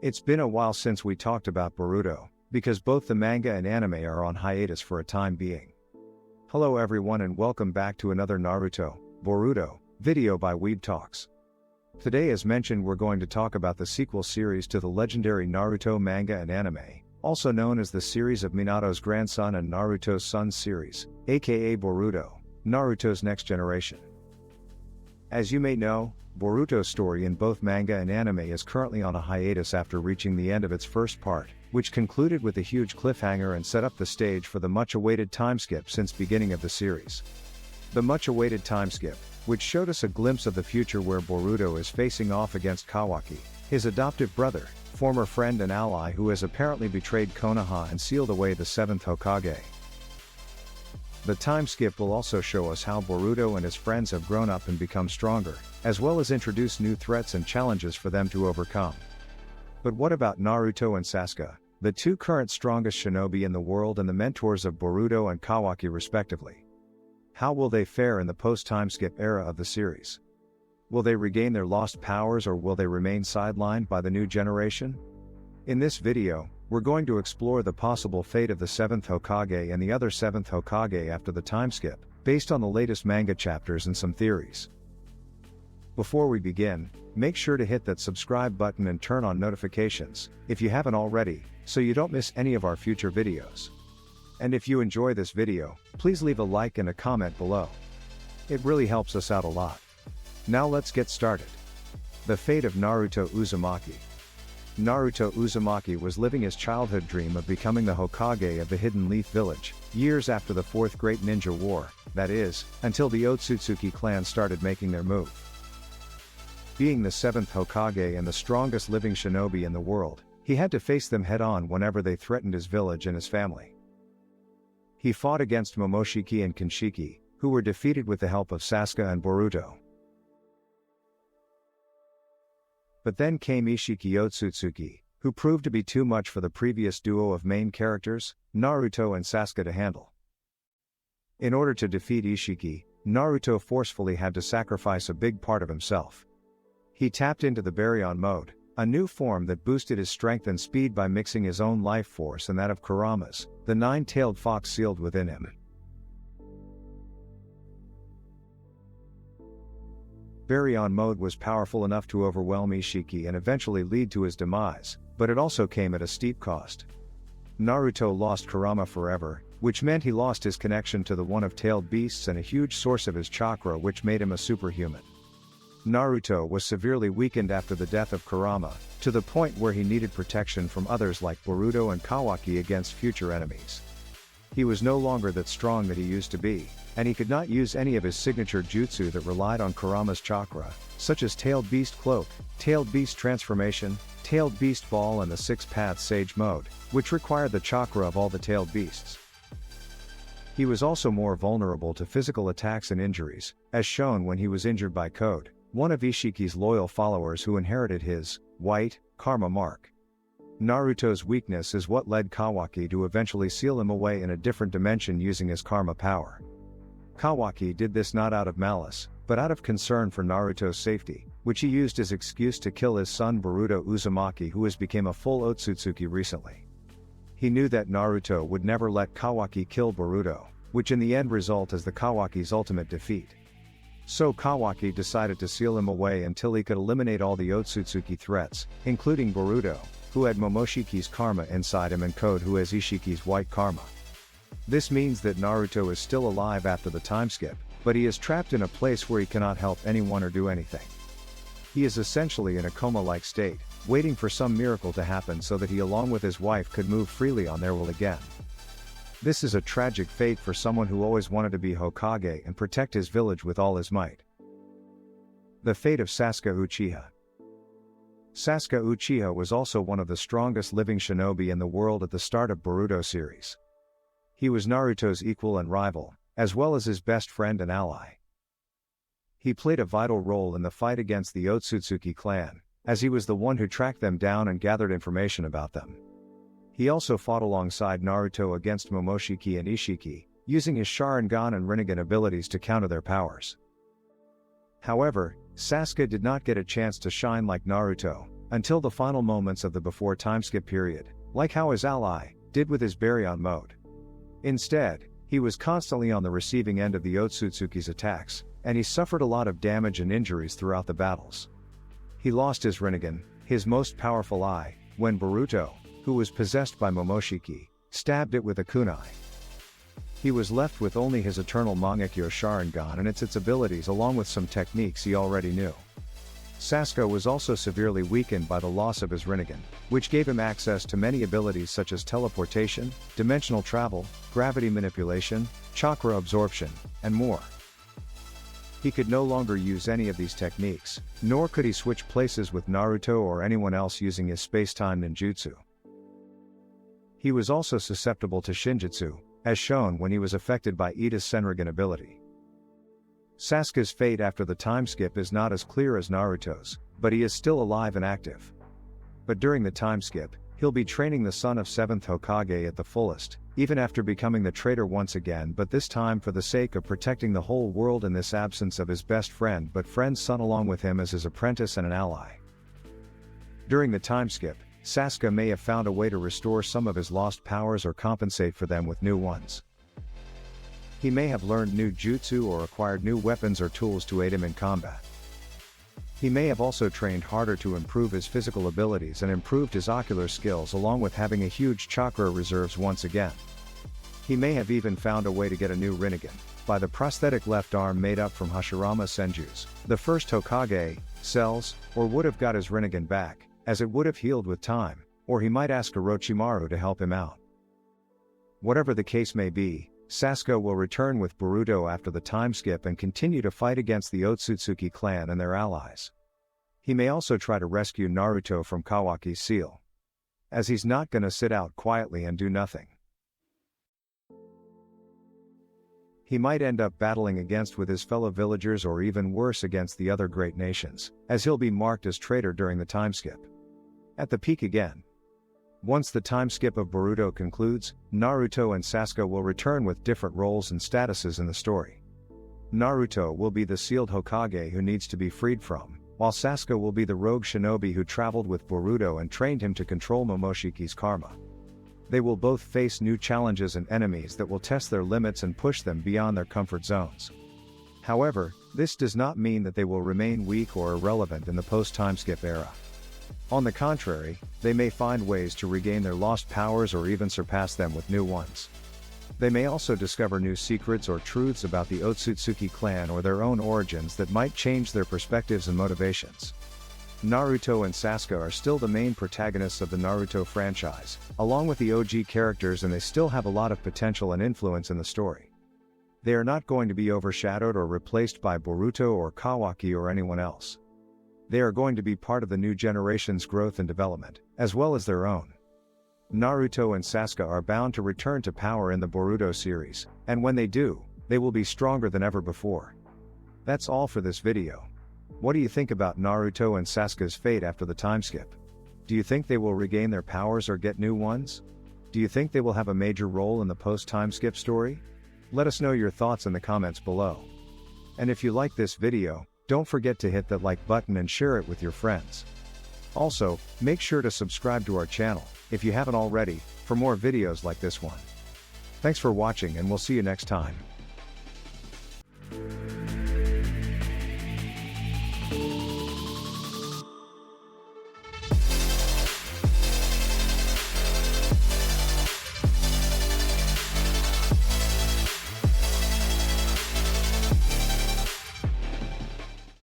It's been a while since we talked about Boruto, because both the manga and anime are on hiatus for a time being. Hello everyone and welcome back to another Naruto, Boruto, video by Weeb Talks. Today as mentioned we're going to talk about the sequel series to the legendary Naruto manga and anime, also known as the series of Minato's grandson and Naruto's son series, aka Boruto, Naruto's Next Generation. As you may know, Boruto's story in both manga and anime is currently on a hiatus after reaching the end of its first part, which concluded with a huge cliffhanger and set up the stage for the much-awaited timeskip since beginning of the series. The much-awaited timeskip, which showed us a glimpse of the future where Boruto is facing off against Kawaki, his adoptive brother, former friend and ally who has apparently betrayed Konoha and sealed away the 7th Hokage. The timeskip will also show us how Boruto and his friends have grown up and become stronger, as well as introduce new threats and challenges for them to overcome. But what about Naruto and Sasuke, the two current strongest shinobi in the world and the mentors of Boruto and Kawaki respectively? How will they fare in the post-timeskip era of the series? Will they regain their lost powers or will they remain sidelined by the new generation? In this video, we're going to explore the possible fate of the 7th Hokage and the other 7th Hokage after the timeskip, based on the latest manga chapters and some theories. Before we begin, make sure to hit that subscribe button and turn on notifications, if you haven't already, so you don't miss any of our future videos. And if you enjoy this video, please leave a like and a comment below. It really helps us out a lot. Now let's get started. The fate of Naruto Uzumaki. Naruto Uzumaki was living his childhood dream of becoming the Hokage of the Hidden Leaf Village, years after the Fourth Great Ninja War, that is, until the Otsutsuki clan started making their move. Being the 7th Hokage and the strongest living shinobi in the world, he had to face them head-on whenever they threatened his village and his family. He fought against Momoshiki and Kinshiki, who were defeated with the help of Sasuke and Boruto. But then came Ishiki Otsutsuki, who proved to be too much for the previous duo of main characters, Naruto and Sasuke to handle. In order to defeat Ishiki, Naruto forcefully had to sacrifice a big part of himself. He tapped into the Baryon mode, a new form that boosted his strength and speed by mixing his own life force and that of Kurama's, the nine-tailed fox sealed within him. Baryon mode was powerful enough to overwhelm Ishiki and eventually lead to his demise, but it also came at a steep cost. Naruto lost Kurama forever, which meant he lost his connection to the one of tailed beasts and a huge source of his chakra which made him a superhuman. Naruto was severely weakened after the death of Kurama, to the point where he needed protection from others like Boruto and Kawaki against future enemies. He was no longer that strong that he used to be, and he could not use any of his signature jutsu that relied on Kurama's chakra, such as Tailed Beast Cloak, Tailed Beast Transformation, Tailed Beast Ball and the Six-Path Sage Mode, which required the chakra of all the tailed beasts. He was also more vulnerable to physical attacks and injuries, as shown when he was injured by Code, one of Ishiki's loyal followers who inherited his white karma mark. Naruto's weakness is what led Kawaki to eventually seal him away in a different dimension using his karma power. Kawaki did this not out of malice, but out of concern for Naruto's safety, which he used as excuse to kill his son Boruto Uzumaki who has become a full Otsutsuki recently. He knew that Naruto would never let Kawaki kill Boruto, which in the end result is the Kawaki's ultimate defeat. So Kawaki decided to seal him away until he could eliminate all the Otsutsuki threats, including Boruto, who had Momoshiki's karma inside him and Code who has Ishiki's white karma. This means that Naruto is still alive after the timeskip, but he is trapped in a place where he cannot help anyone or do anything. He is essentially in a coma-like state, waiting for some miracle to happen so that he along with his wife could move freely on their will again. This is a tragic fate for someone who always wanted to be Hokage and protect his village with all his might. The fate of Sasuke Uchiha. Sasuke Uchiha was also one of the strongest living shinobi in the world at the start of Boruto series. He was Naruto's equal and rival, as well as his best friend and ally. He played a vital role in the fight against the Otsutsuki clan, as he was the one who tracked them down and gathered information about them. He also fought alongside Naruto against Momoshiki and Ishiki, using his Sharingan and Rinnegan abilities to counter their powers. However, Sasuke did not get a chance to shine like Naruto, until the final moments of the before timeskip period, like how his ally did with his Baryon mode. Instead, he was constantly on the receiving end of the Otsutsuki's attacks, and he suffered a lot of damage and injuries throughout the battles. He lost his Rinnegan, his most powerful eye, when Boruto, who was possessed by Momoshiki, stabbed it with a kunai. He was left with only his eternal Mangekyo Sharingan and its abilities along with some techniques he already knew. Sasuke was also severely weakened by the loss of his Rinnegan, which gave him access to many abilities such as teleportation, dimensional travel, gravity manipulation, chakra absorption, and more. He could no longer use any of these techniques, nor could he switch places with Naruto or anyone else using his space-time ninjutsu. He was also susceptible to Shinjutsu, as shown when he was affected by Ida's Senrigan ability. Sasuke's fate after the time skip is not as clear as Naruto's, but he is still alive and active. But during the time skip, he'll be training the son of 7th Hokage at the fullest, even after becoming the traitor once again, but this time for the sake of protecting the whole world in this absence of his best friend but friend's son along with him as his apprentice and an ally. During the time skip, Sasuke may have found a way to restore some of his lost powers or compensate for them with new ones. He may have learned new jutsu or acquired new weapons or tools to aid him in combat. He may have also trained harder to improve his physical abilities and improved his ocular skills along with having a huge chakra reserves once again. He may have even found a way to get a new Rinnegan, by the prosthetic left arm made up from Hashirama Senju's, the first Hokage, cells, or would have got his Rinnegan back, as it would have healed with time, or he might ask Orochimaru to help him out. Whatever the case may be, Sasuke will return with Boruto after the time skip and continue to fight against the Otsutsuki clan and their allies. He may also try to rescue Naruto from Kawaki's seal. As he's not gonna sit out quietly and do nothing. He might end up battling against with his fellow villagers or even worse against the other great nations, as he'll be marked as traitor during the time skip. At the peak again. Once the time skip of Boruto concludes, Naruto and Sasuke will return with different roles and statuses in the story. Naruto will be the sealed Hokage who needs to be freed from, while Sasuke will be the rogue shinobi who traveled with Boruto and trained him to control Momoshiki's karma. They will both face new challenges and enemies that will test their limits and push them beyond their comfort zones. However, this does not mean that they will remain weak or irrelevant in the post-time skip era. On the contrary, they may find ways to regain their lost powers or even surpass them with new ones. They may also discover new secrets or truths about the Otsutsuki clan or their own origins that might change their perspectives and motivations. Naruto and Sasuke are still the main protagonists of the Naruto franchise, along with the OG characters, and they still have a lot of potential and influence in the story. They are not going to be overshadowed or replaced by Boruto or Kawaki or anyone else. They are going to be part of the new generation's growth and development, as well as their own. Naruto and Sasuke are bound to return to power in the Boruto series, and when they do, they will be stronger than ever before. That's all for this video. What do you think about Naruto and Sasuke's fate after the time skip? Do you think they will regain their powers or get new ones? Do you think they will have a major role in the post-time skip story? Let us know your thoughts in the comments below. And if you like this video, don't forget to hit that like button and share it with your friends. Also, make sure to subscribe to our channel, if you haven't already, for more videos like this one. Thanks for watching and we'll see you next time.